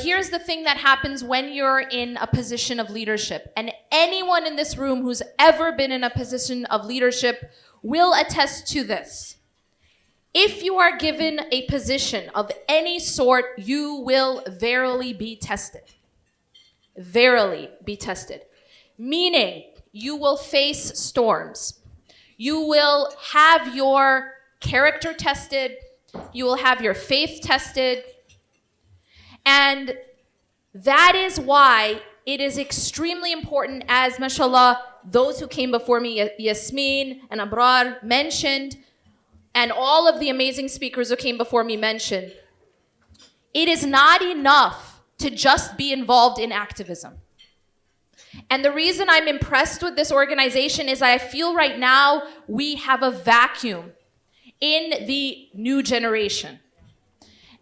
Here's the thing that happens when you're in a position of leadership. And anyone in this room who's ever been in a position of leadership will attest to this. If you are given a position of any sort, you will verily be tested. Verily be tested. Meaning, you will face storms. You will have your character tested. You will have your faith tested. And that is why it is extremely important, as mashallah, those who came before me, Yasmin and Abrar mentioned, and all of the amazing speakers who came before me mentioned, it is not enough to just be involved in activism. And the reason I'm impressed with this organization is I feel right now we have a vacuum in the new generation.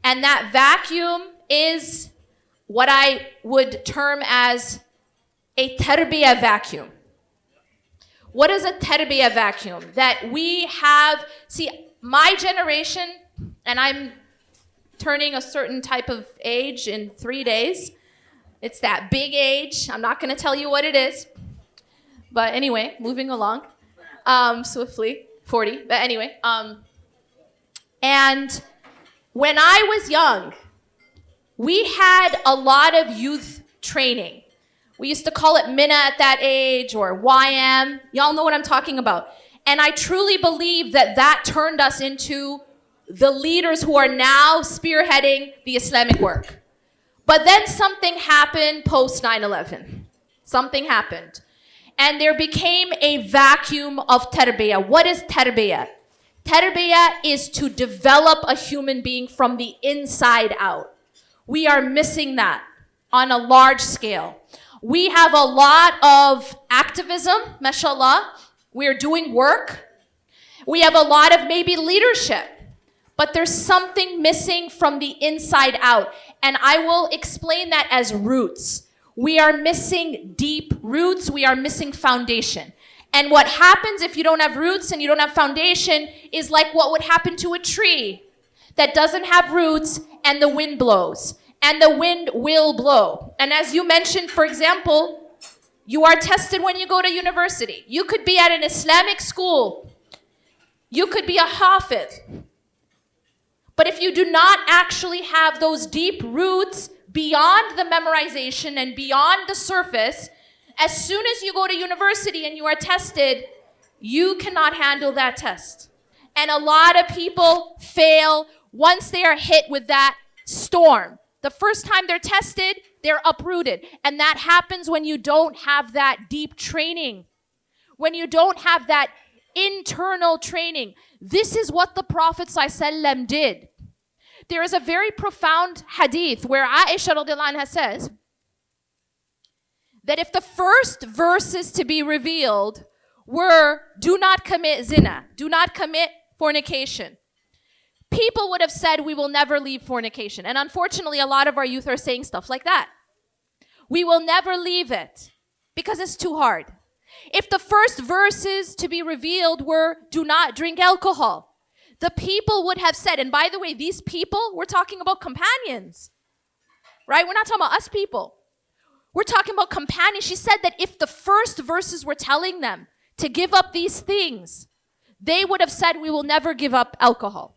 And that vacuum is what I would term as a tarbiyah vacuum. What is a tarbiyah vacuum? That we have, see, my generation, and I'm turning a certain type of age in 3 days. It's that big age. I'm not going to tell you what it is. But anyway, moving along swiftly, 40. But anyway, and when I was young, we had a lot of youth training. We used to call it Mina at that age, or YM. Y'all know what I'm talking about. And I truly believe that that turned us into the leaders who are now spearheading the Islamic work. But then something happened post 9/11. Something happened. And there became a vacuum of tarbiyah. What is tarbiyah? Tarbiyah is to develop a human being from the inside out. We are missing that on a large scale. We have a lot of activism, mashallah. We're doing work. We have a lot of maybe leadership. But there's something missing from the inside out. And I will explain that as roots. We are missing deep roots. We are missing foundation. And what happens if you don't have roots and you don't have foundation is like what would happen to a tree that doesn't have roots and the wind blows. And the wind will blow. And as you mentioned, for example, you are tested when you go to university. You could be at an Islamic school. You could be a hafiz. But if you do not actually have those deep roots beyond the memorization and beyond the surface, as soon as you go to university and you are tested, you cannot handle that test. And a lot of people fail once they are hit with that storm. The first time they're tested, they're uprooted. And that happens when you don't have that deep training. When you don't have that internal training. This is what the Prophet ﷺ did. There is a very profound hadith where Aisha radiallahu anha says that if the first verses to be revealed were, do not commit zina, do not commit fornication, people would have said, we will never leave fornication. And unfortunately, a lot of our youth are saying stuff like that. We will never leave it because it's too hard. If the first verses to be revealed were, do not drink alcohol, the people would have said, and by the way, these people, we're talking about companions, right? We're not talking about us people. We're talking about companions. She said that if the first verses were telling them to give up these things, they would have said, we will never give up alcohol.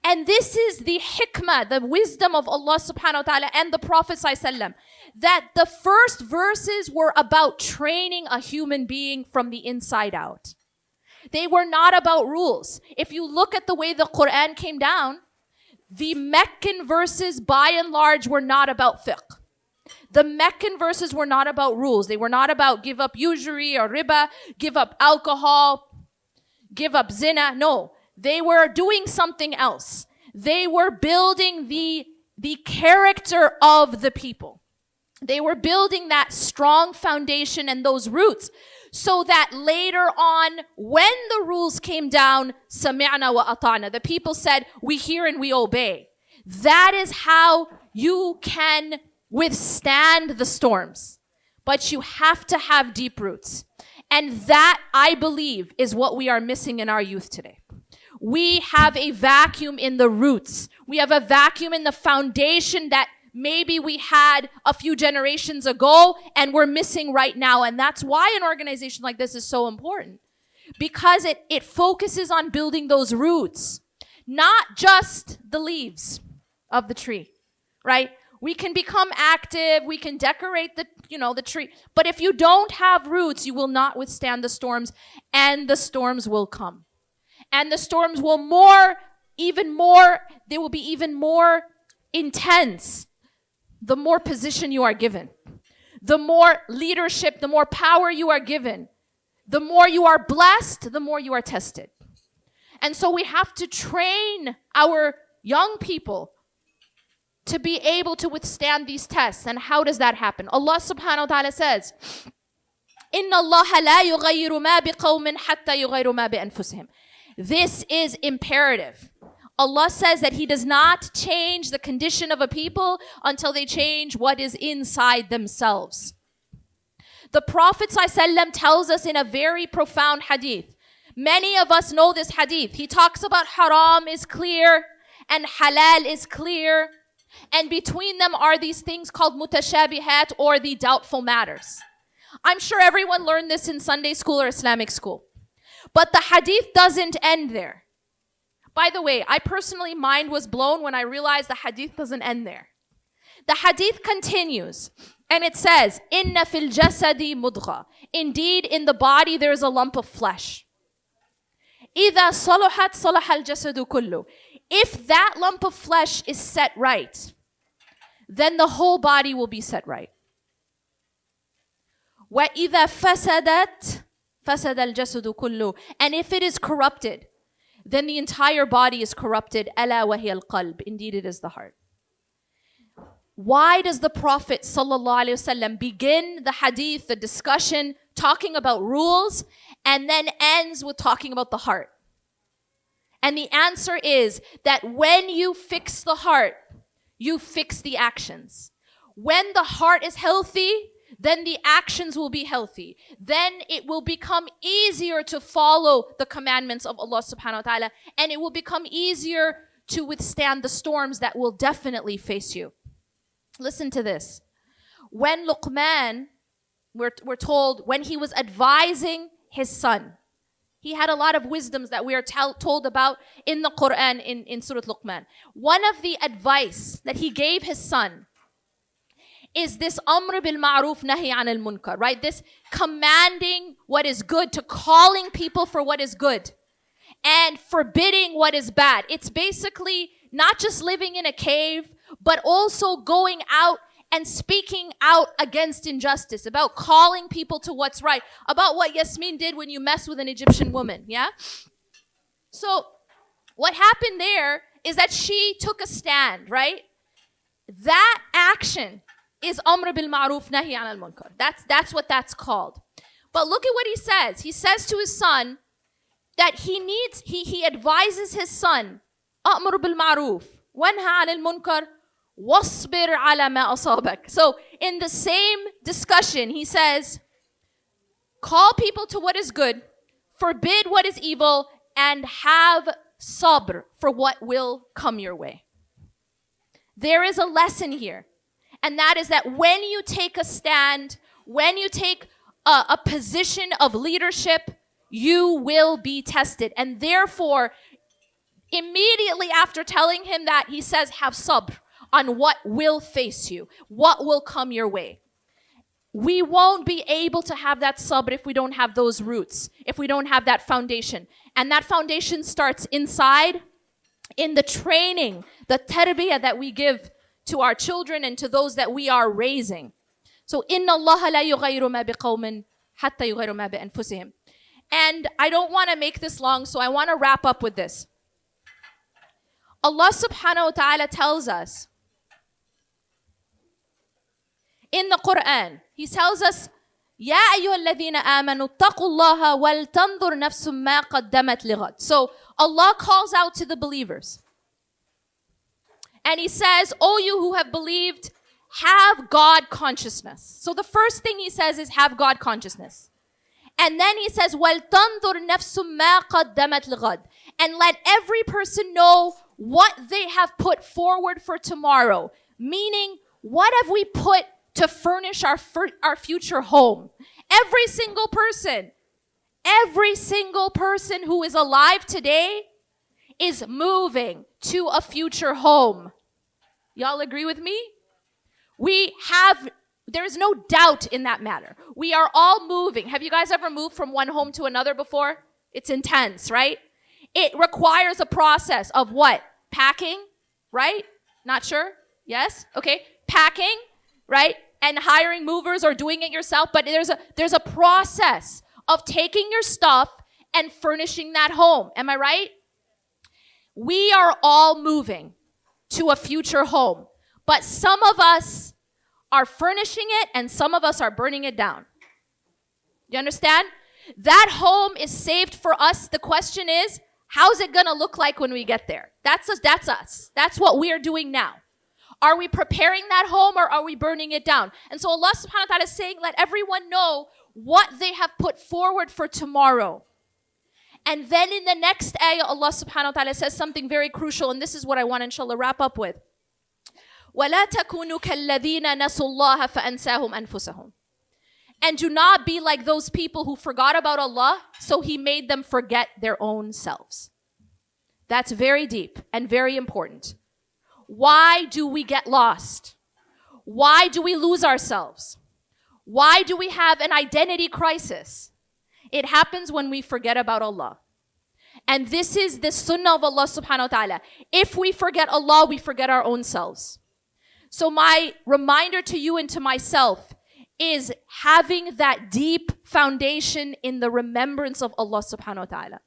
And this is the hikmah, the wisdom of Allah subhanahu wa ta'ala and the Prophet ﷺ, that the first verses were about training a human being from the inside out. They were not about rules. If you look at the way the Quran came down, the Meccan verses by and large were not about fiqh. The Meccan verses were not about rules. They were not about give up usury or riba, give up alcohol, give up zina. No. They were doing something else. They were building the character of the people. They were building that strong foundation and those roots so that later on, when the rules came down, sami'na wa ata'na, the people said, we hear and we obey. That is how you can withstand the storms. But you have to have deep roots. And that, I believe, is what we are missing in our youth today. We have a vacuum in the roots. We have a vacuum in the foundation that maybe we had a few generations ago and we're missing right now. And that's why an organization like this is so important. Because it focuses on building those roots, not just the leaves of the tree, right? We can become active, we can decorate the tree, but if you don't have roots, you will not withstand the storms, and the storms will come. And the storms will they will be even more intense the more position you are given. The more leadership, the more power you are given. The more you are blessed, the more you are tested. And so we have to train our young people to be able to withstand these tests. And how does that happen? Allah subhanahu wa ta'ala says, إِنَّ اللَّهَ لَا يُغَيِّرُ مَا بِقَوْمٍ حَتَّى يُغَيِّرُ مَا بِأَنفُسِهِمْ. This is imperative. Allah says that He does not change the condition of a people until they change what is inside themselves. The Prophet ﷺ tells us in a very profound hadith. Many of us know this hadith. He talks about haram is clear and halal is clear. And between them are these things called mutashabihat, or the doubtful matters. I'm sure everyone learned this in Sunday school or Islamic school. But the hadith doesn't end there. By the way, I personally, mind was blown when I realized the hadith doesn't end there. The hadith continues, and it says, "Inna fil jasadi mudgha." Indeed, in the body there is a lump of flesh. إِذَا صَلُحَتْ صَلَحَ الْجَسَدُ كُلُّهُ. If that lump of flesh is set right, then the whole body will be set right. وَإِذَا فَسَدَتْ فَسَدَ الْجَسَدُ كُلُّهُ. And if it is corrupted, then the entire body is corrupted. أَلَا وَهِيَ الْقَلْبِ. Indeed, it is the heart. Why does the Prophet ﷺ begin the hadith, the discussion, talking about rules, and then ends with talking about the heart? And the answer is that when you fix the heart, you fix the actions. When the heart is healthy, then the actions will be healthy. Then it will become easier to follow the commandments of Allah subhanahu wa ta'ala, and it will become easier to withstand the storms that will definitely face you. Listen to this. When Luqman, we're told, when he was advising his son, he had a lot of wisdoms that we are told about in the Quran, in Surah Luqman. One of the advice that he gave his son is this amr bil ma'ruf nahi anil munkar, right? This commanding what is good, to calling people for what is good and forbidding what is bad. It's basically not just living in a cave, but also going out and speaking out against injustice, about calling people to what's right, about what Yasmin did when you mess with an Egyptian woman, yeah? So what happened there is that she took a stand, right? That action is amr bil ma'ruf nahi anil munkar. That's what that's called. But look at what he says. He says to his son that he advises his son, amr bil ma'ruf wanha anil munkar wasbir ala ma asabak. So in the same discussion, he says, call people to what is good, forbid what is evil, and have sabr for what will come your way. There is a lesson here. And that is that when you take a stand, when you take a position of leadership, you will be tested. And therefore, immediately after telling him that, he says, have sabr on what will face you, what will come your way. We won't be able to have that sabr if we don't have those roots, if we don't have that foundation. And that foundation starts inside, in the training, the tarbiyah that we give to our children and to those that we are raising. So, إِنَّ اللَّهَ لَا يُغَيِّرُ مَا بِقَوْمٍ حَتَّى يُغَيِّرُ مَا بِأَنفُسِهِمْ. And I don't want to make this long, so I want to wrap up with this. Allah subhanahu wa ta'ala tells us in the Quran, He tells us, يَا أَيُّهَا الَّذِينَ آمَنُوا اتَّقُوا اللَّهَ وَلْتَنْظُرْ نَفْسٌ مَا قَدَّمَتْ لِغَدٍ. So Allah calls out to the believers. And He says, "O you who have believed, have God consciousness." So the first thing He says is have God consciousness. And then He says, وَلْتَنْظُرْ نَفْسٌ مَا قَدَّمَتْ لِغَدٍ. And let every person know what they have put forward for tomorrow. Meaning, What have we put to furnish our future home? Every single person who is alive today is moving to a future home. Y'all agree with me? There's no doubt in that matter. We are all moving. Have you guys ever moved from one home to another before? It's intense, right? It requires a process of what? Packing, right? Not sure? Yes? Okay. Packing, right? And hiring movers or doing it yourself. But there's a process of taking your stuff and furnishing that home. Am I right? We are all moving to a future home. But some of us are furnishing it and some of us are burning it down. You understand? That home is saved for us. The question is, how's it going to look like when we get there? That's us. That's what we are doing now. Are we preparing that home or are we burning it down? And so Allah subhanahu wa ta'ala is saying, let everyone know what they have put forward for tomorrow. And then in the next ayah, Allah subhanahu wa ta'ala says something very crucial, and this is what I want to inshallah wrap up with. وَلَا تَكُونُوا كَالَّذِينَ نَسُوا اللَّهَ فَأَنْسَاهُمْ أَنفُسَهُمْ. And do not be like those people who forgot about Allah, so He made them forget their own selves. That's very deep and very important. Why do we get lost? Why do we lose ourselves? Why do we have an identity crisis? It happens when we forget about Allah. And this is the sunnah of Allah subhanahu wa ta'ala. If we forget Allah, we forget our own selves. So my reminder to you and to myself is having that deep foundation in the remembrance of Allah subhanahu wa ta'ala.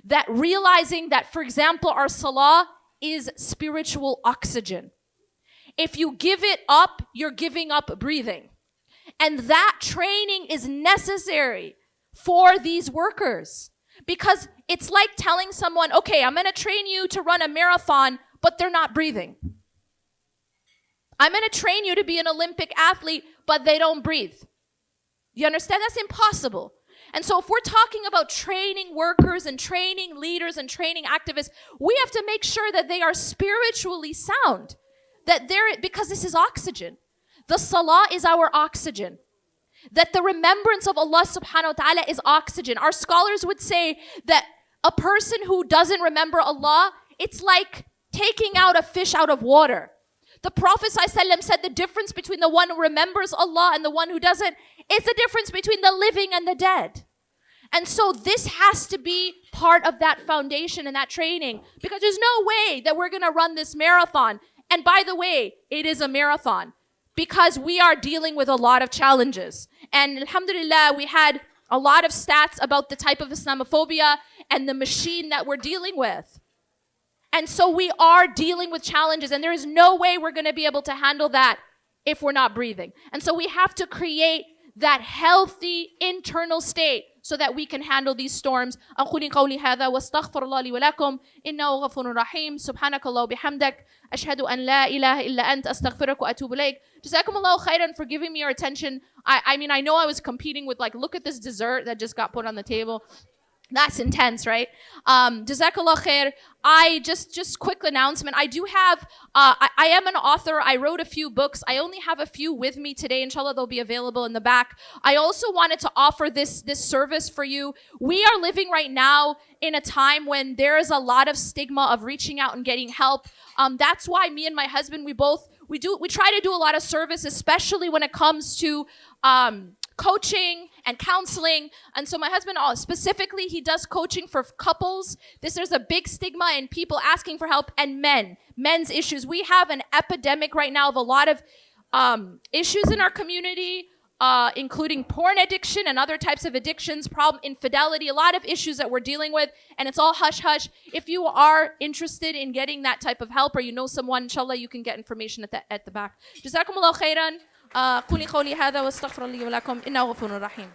That realizing that, for example, our salah is spiritual oxygen. If you give it up, you're giving up breathing. And that training is necessary for these workers. Because it's like telling someone, okay, I'm going to train you to run a marathon, but they're not breathing. I'm going to train you to be an Olympic athlete, but they don't breathe. You understand? That's impossible. And so if we're talking about training workers and training leaders and training activists, we have to make sure that they are spiritually sound. Because this is oxygen. The salah is our oxygen. That the remembrance of Allah subhanahu wa ta'ala is oxygen. Our scholars would say that a person who doesn't remember Allah, it's like taking out a fish out of water. The Prophet ﷺ said the difference between the one who remembers Allah and the one who doesn't is the difference between the living and the dead. And so this has to be part of that foundation and that training, because there's no way that we're going to run this marathon. And by the way, it is a marathon because we are dealing with a lot of challenges. And alhamdulillah, we had a lot of stats about the type of Islamophobia and the machine that we're dealing with. And so we are dealing with challenges, and there is no way we're going to be able to handle that if we're not breathing. And so we have to create that healthy internal state so that we can handle these storms. أقول قولي هذا واستغفر الله لي ولكم إنه غفور رحيم سبحانك الله وبحمدك أشهد أن لا إله إلا أنت أستغفرك وأتوب إليك. Jazakum Allah khairan for giving me your attention. I mean, I know I was competing with look at this dessert that just got put on the table. That's intense, right? Jazakallah khair. Just quick announcement. I do have, I am an author. I wrote a few books. I only have a few with me today. Inshallah, they'll be available in the back. I also wanted to offer this service for you. We are living right now in a time when there is a lot of stigma of reaching out and getting help. That's why me and my husband, we try to do a lot of service, especially when it comes to, coaching and counseling. And so my husband specifically, he does coaching for couples. There's a big stigma in people asking for help, and men's issues. We have an epidemic right now of a lot of issues in our community, including porn addiction and other types of addictions, infidelity, a lot of issues that we're dealing with, and it's all hush-hush. If you are interested in getting that type of help, or you know someone, inshallah, you can get information at the back. Jazakumullah khairan. قولي قولي هذا واستغفر لي ولكم إنه غفور رحيم.